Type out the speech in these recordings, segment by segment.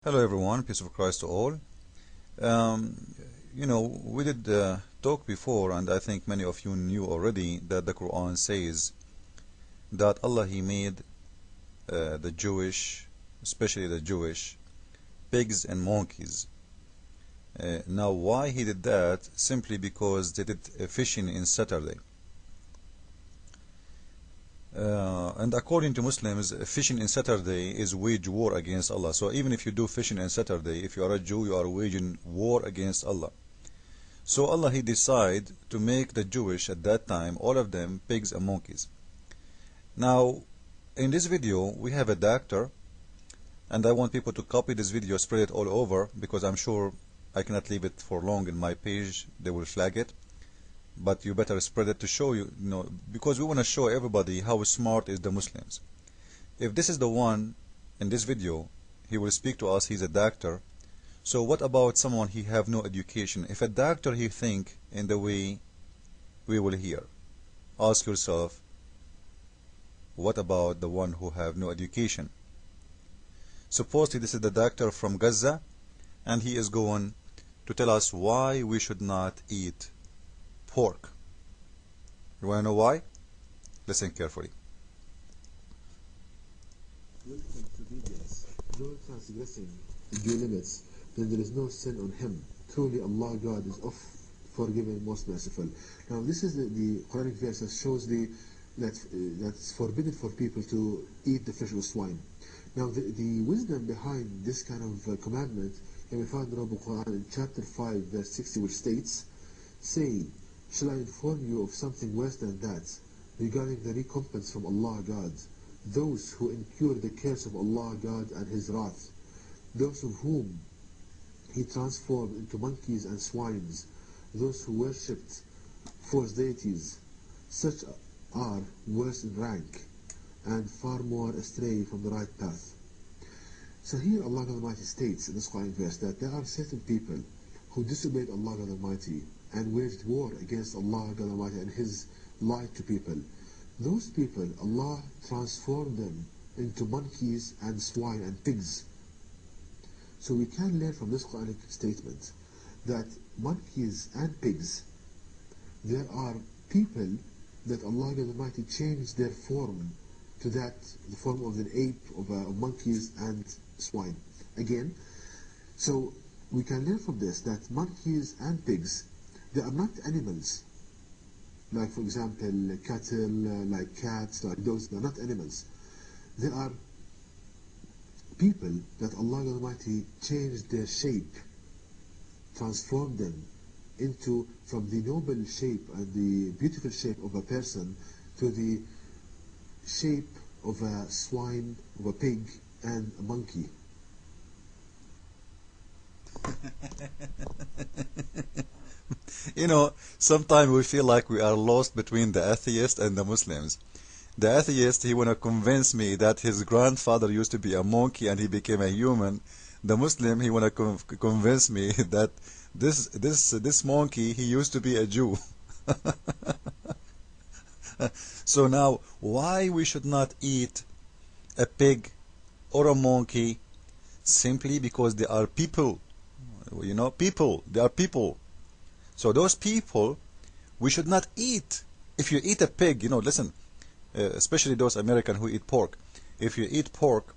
Hello everyone, peace of Christ to all. Um, we did talk before, and I think many of you knew already that the Quran says that Allah He made the Jewish, especially the Jewish, pigs and monkeys. Now, why He did that? Simply because they did fishing in Saturday. And according to Muslims, fishing in Saturday is wage war against Allah. So even if you do fishing on Saturday, if you are a Jew, you are waging war against Allah. So Allah He decided to make the Jewish at that time, all of them, pigs and monkeys. Now, in this video, we have a doctor, and I want people to copy this video, spread it all over, because I'm sure I cannot leave it for long in my page. They will flag it. But you better spread it to show because we want to show everybody how smart is the Muslims. If this is the one in this video, he will speak to us, he's a doctor. So what about someone he have no education? If a doctor he think in the way we will hear, ask yourself, what about the one who have no education? Supposedly this is the doctor from Gaza, and he is going to tell us why we should not eat pork. You want to know why? Listen carefully. When it comes to obedience, no transgressing due limits, then there is no sin on him. Truly Allah God is of forgiving, most merciful. Now this is the Quranic verse that shows that it's forbidden for people to eat the flesh of the swine. Now the wisdom behind this kind of commandment can be found in the Quran in chapter 5 verse 60, which states, "Say, shall I inform you of something worse than that, regarding the recompense from Allah God? Those who incur the curse of Allah God and His wrath, those of whom He transformed into monkeys and swines, those who worshipped false deities, such are worse in rank and far more astray from the right path." So here Allah God Almighty states in this Quran verse that there are certain people who disobeyed Allah God Almighty and waged war against Allah God Almighty and His light to people. Those people, Allah transformed them into monkeys and swine and pigs. So we can learn from this Quranic statement that monkeys and pigs, there are people that Allah God Almighty changed their form to the form of an ape, of monkeys and swine. Again, so we can learn from this that monkeys and pigs, they are not animals, like for example cattle, like cats, like dogs. They are not animals. They are people that Allah Almighty changed their shape, transformed them from the noble shape and the beautiful shape of a person to the shape of a swine, of a pig, and a monkey. Sometimes we feel like we are lost between the atheist and the Muslims. The atheist, he want to convince me that his grandfather used to be a monkey and he became a human. The Muslim, he want to convince me that this monkey, he used to be a Jew. So now, why we should not eat a pig or a monkey? Simply because they are people. People. They are people. So those people, we should not eat. If you eat a pig, listen, especially those Americans who eat pork. If you eat pork,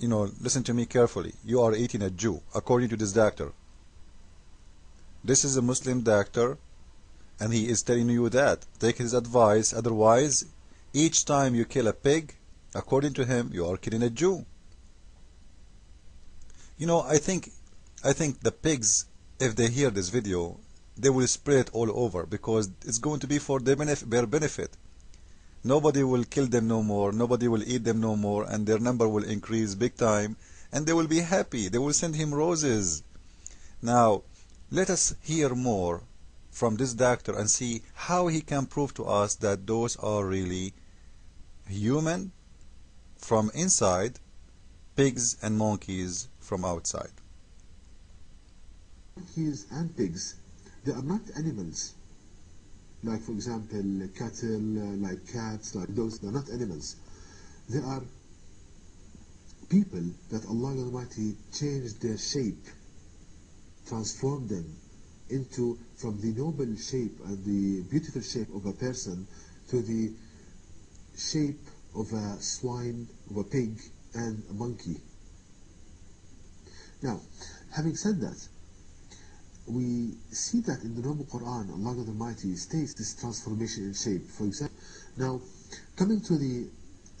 listen to me carefully. You are eating a Jew, according to this doctor. This is a Muslim doctor, and he is telling you that. Take his advice. Otherwise, each time you kill a pig, according to him, you are killing a Jew. I think the pigs, if they hear this video, they will spread it all over, because it's going to be for their benefit. Nobody will kill them no more, nobody will eat them no more, and their number will increase big time, and they will be happy. They will send him roses. Now, let us hear more from this doctor and see how he can prove to us that those are really human from inside, pigs and monkeys from outside. Monkeys and pigs, they are not animals, like for example cattle, like cats, like dogs. They are not animals. They are people that Allah Almighty changed their shape, transformed them into, from the noble shape and the beautiful shape of a person to the shape of a swine, of a pig, and a monkey. Now, having said that, we see that in the noble Quran, Allah Almighty states this transformation in shape. For example, now, coming to the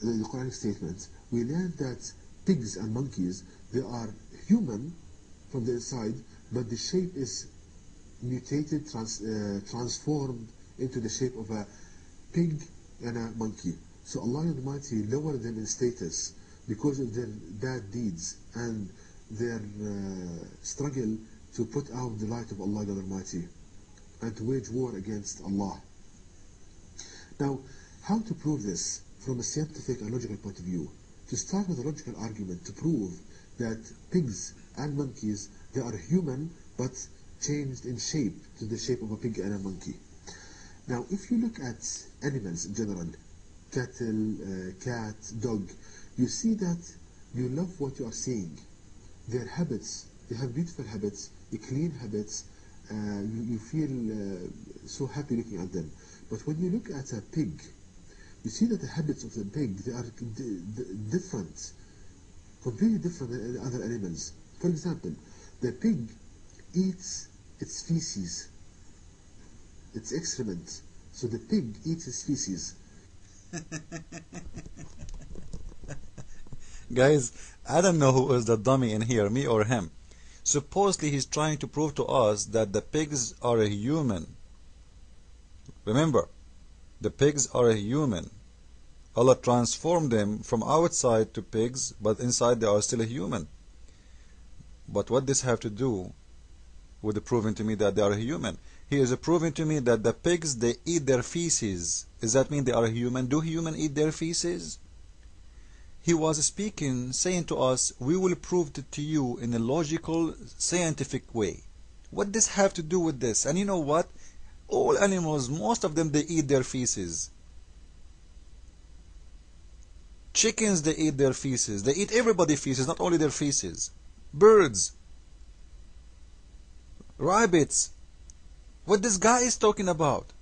Quranic statement, we learn that pigs and monkeys, they are human from the inside, but the shape is mutated, transformed into the shape of a pig and a monkey. So Allah Almighty lowered them in status because of their bad deeds and their struggle to put out the light of Allah Almighty and to wage war against Allah. Now, how to prove this from a scientific and logical point of view? To start with a logical argument to prove that pigs and monkeys, they are human but changed in shape to the shape of a pig and a monkey. Now, if you look at animals in general, cattle, cat, dog, you see that you love what you are seeing. Their habits, they have beautiful habits, clean habits, you feel so happy looking at them. But when you look at a pig, you see that the habits of the pig, they are different, completely different than other animals. For example, the pig eats its feces, its excrement. So the pig eats its feces. Guys, I don't know who is the dummy in here, me or him. Supposedly he's trying to prove to us that the pigs are a human. Remember, the pigs are a human. Allah transformed them from outside to pigs, but inside they are still a human. But what does this have to do with proving to me that they are a human? He is proving to me that the pigs, they eat their feces. Does that mean they are a human? Do humans eat their feces? He was speaking, saying to us, we will prove it to you in a logical, scientific way. What does have to do with this? And you know what? All animals, most of them, they eat their feces. Chickens, they eat their feces. They eat everybody's feces, not only their feces. Birds. Rabbits. What this guy is talking about?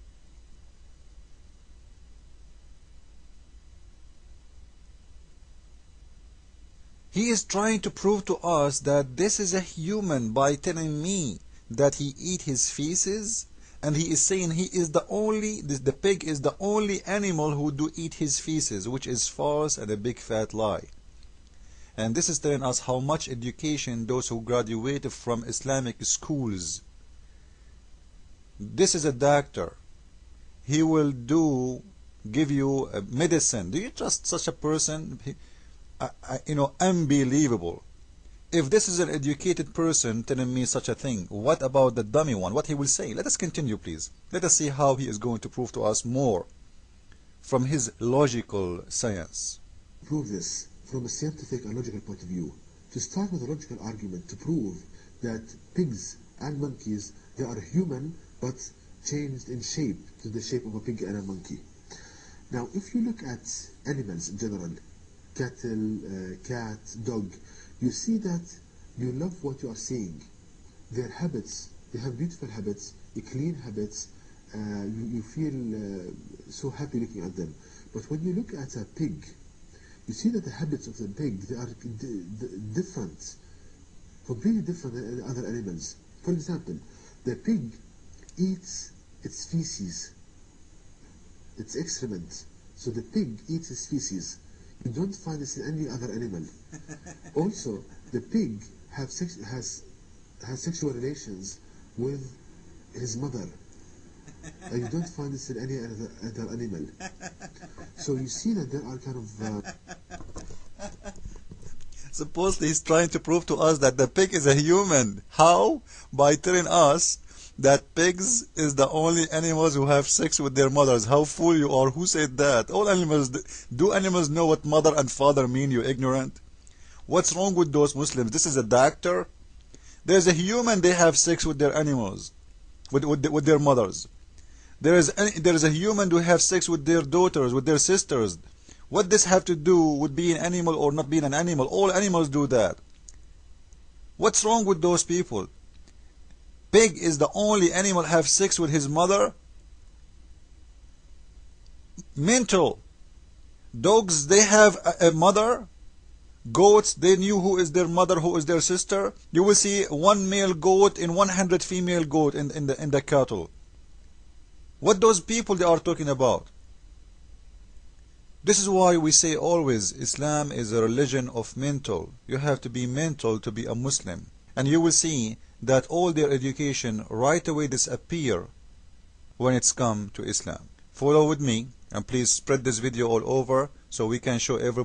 He is trying to prove to us that this is a human by telling me that he eat his feces, and he is saying he is the only, the pig is the only animal who do eat his feces, which is false and a big fat lie. And this is telling us how much education those who graduated from Islamic schools. This is a doctor. He will give you a medicine. Do you trust such a person? Unbelievable. If this is an educated person telling me such a thing, what about the dummy one? What he will say? Let us continue, please. Let us see how he is going to prove to us more from his logical science. Prove this from a scientific and logical point of view. To start with a logical argument to prove that pigs and monkeys, they are human but changed in shape to the shape of a pig and a monkey. Now, if you look at animals in general, cattle, cat, dog, you see that you love what you are seeing. Their habits, they have beautiful habits, clean habits, you feel so happy looking at them. But when you look at a pig, you see that the habits of the pig, they are different, completely different than other animals. For example, the pig eats its feces, its excrement. So the pig eats its feces. You don't find this in any other animal. Also, the pig has sexual relations with his mother. You don't find this in any other animal. So you see that there are kind of... Supposedly he's trying to prove to us that the pig is a human. How? By telling us that pigs is the only animals who have sex with their mothers. How fool you are. Who said that? All animals, do animals know what mother and father mean, you ignorant? What's wrong with those Muslims? This is a doctor. There's a human, they have sex with their animals, with their mothers. There is a human who have sex with their daughters, with their sisters, What this have to do with being an animal or not being an animal? All animals do that. What's wrong with those people? Pig is the only animal have sex with his mother? Mental. Dogs, they have a mother. Goats, they knew who is their mother, who is their sister. You will see one male goat in 100 female goat in the cattle. What those people they are talking about? This is why we say always Islam is a religion of mental. You have to be mental to be a Muslim. And you will see that all their education right away disappear when it's come to Islam. Follow with me and please spread this video all over so we can show everybody